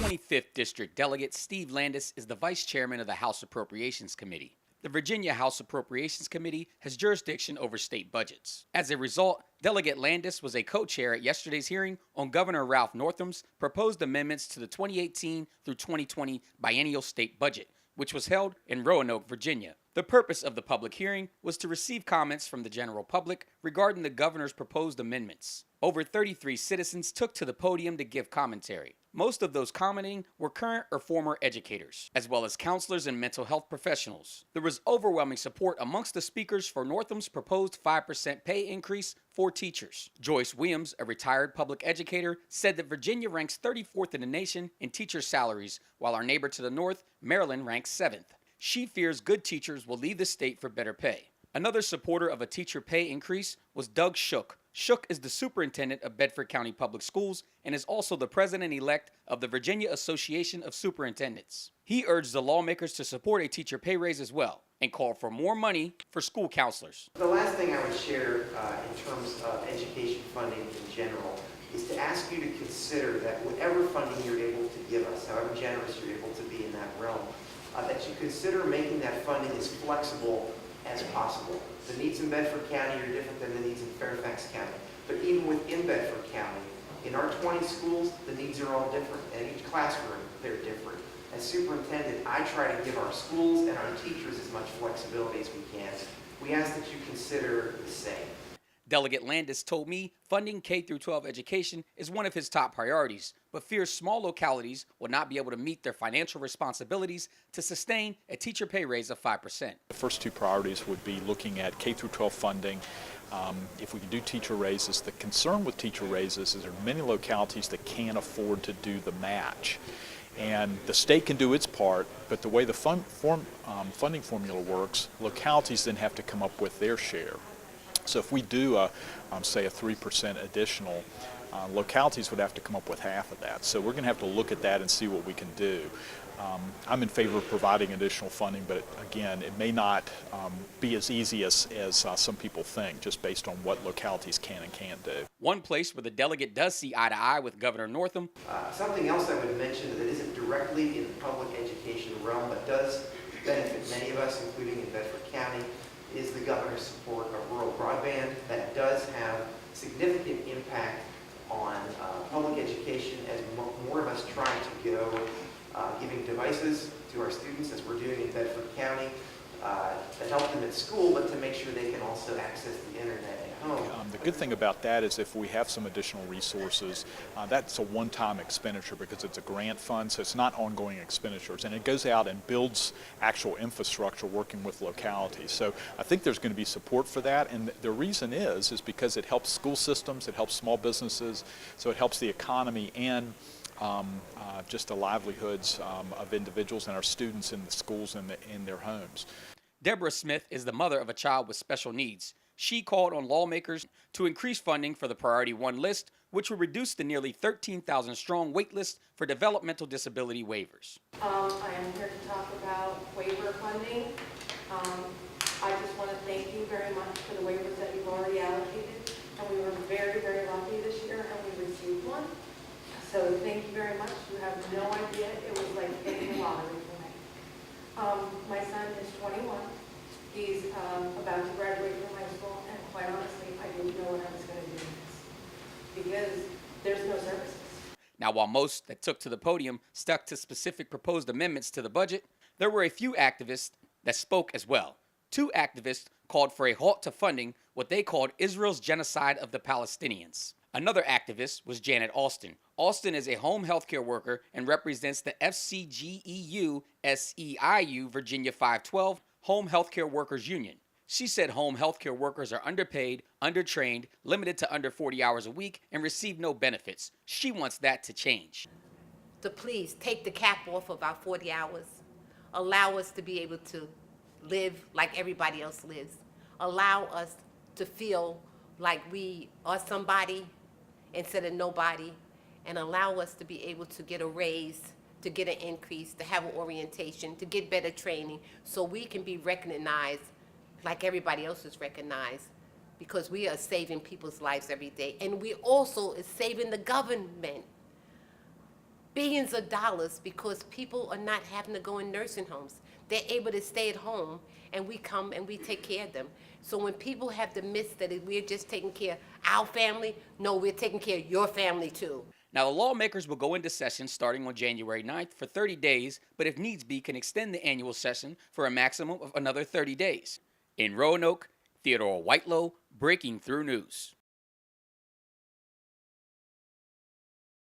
25th District Delegate Steve Landes is the Vice Chairman of the House Appropriations Committee. The Virginia House Appropriations Committee has jurisdiction over state budgets. As a result, Delegate Landes was a co-chair at yesterday's hearing on Governor Ralph Northam's proposed amendments to the 2018 through 2020 Biennial State Budget, which was held in Roanoke, Virginia. The purpose of the public hearing was to receive comments from the general public regarding the governor's proposed amendments. Over 33 citizens took to the podium to give commentary. Most of those commenting were current or former educators, as well as counselors and mental health professionals. There was overwhelming support amongst the speakers for Northam's proposed 5% pay increase for teachers. Joyce Williams, a retired public educator, said that Virginia ranks 34th in the nation in teacher salaries, while our neighbor to the north, Maryland, ranks 7th. She fears good teachers will leave the state for better pay. Another supporter of a teacher pay increase was Doug Shook. Shook is the superintendent of Bedford County Public Schools and is also the president-elect of the Virginia Association of Superintendents. He urged the lawmakers to support a teacher pay raise as well and called for more money for school counselors. The last thing I would share in terms of education funding in general is to ask you to consider that whatever funding you're able to give us, however generous you're able to be in that realm, that you consider making that funding as flexible as possible. The needs in Bedford County are different than the needs in Fairfax County. But even within Bedford County, in our 20 schools, the needs are all different. And each classroom, they're different. As superintendent, I try to give our schools and our teachers as much flexibility as we can. We ask that you consider the same. Delegate Landes told me funding K-12 education is one of his top priorities, but fears small localities will not be able to meet their financial responsibilities to sustain a teacher pay raise of 5%. The first two priorities would be looking at K-12 funding. If we can do teacher raises, the concern with teacher raises is there are many localities that can't afford to do the match. And the state can do its part, but the way the funding formula works, localities then have to come up with their share. So if we do, say, a 3% additional, localities would have to come up with half of that. So we're going to have to look at that and see what we can do. I'm in favor of providing additional funding, but again, it may not be as easy as some people think, just based on what localities can and can't do. One place where the delegate does see eye to eye with Governor Northam. Something else I would mention that isn't directly in the public education realm, but does benefit many of us, including in Bedford County, is the governor's support of rural broadband. That does have significant impact on public education as more of us try to go giving devices to our students, as we're doing in Bedford County, to help them at school, but to make sure they can also access the internet at home. The good thing about that is if we have some additional resources, that's a one-time expenditure because it's a grant fund, so it's not ongoing expenditures, and it goes out and builds actual infrastructure working with localities. So I think there's going to be support for that, and the reason is because it helps school systems, it helps small businesses, so it helps the economy and just the livelihoods of individuals and our students in the schools and in their homes. Deborah Smith is the mother of a child with special needs. She called on lawmakers to increase funding for the Priority 1 list, which would reduce the nearly 13,000 strong wait list for developmental disability waivers. I am here to talk about waiver funding. I just want to thank you very much for the waivers that you've already allocated. And we were very, very lucky this year, and we received one. So thank you very much. You have no idea. It was like hitting the lottery for me. My son is 21. He's about to graduate from high school, and quite honestly, I didn't know what I was going to do next because there's no services. Now, while most that took to the podium stuck to specific proposed amendments to the budget, there were a few activists that spoke as well. Two activists called for a halt to funding what they called Israel's genocide of the Palestinians. Another activist was Janet Alston. Alston is a home health care worker and represents the FCGEU SEIU Virginia 512 Home Healthcare Workers Union. She said home healthcare workers are underpaid, undertrained, limited to under 40 hours a week, and receive no benefits. She wants that to change. So please take the cap off of our 40 hours. Allow us to be able to live like everybody else lives. Allow us to feel like we are somebody instead of nobody, and allow us to be able to get a raise, to get an increase, to have an orientation, to get better training, so we can be recognized like everybody else is recognized, because we are saving people's lives every day. And we also is saving the government. billions of dollars because people are not having to go in nursing homes. They're able to stay at home, and we come and we take care of them. So when people have the myth that we're just taking care of our family, no, we're taking care of your family too. Now, the lawmakers will go into session starting on January 9th for 30 days, but if needs be, can extend the annual session for a maximum of another 30 days. In Roanoke, Theodore Whitelow, Breaking Through News.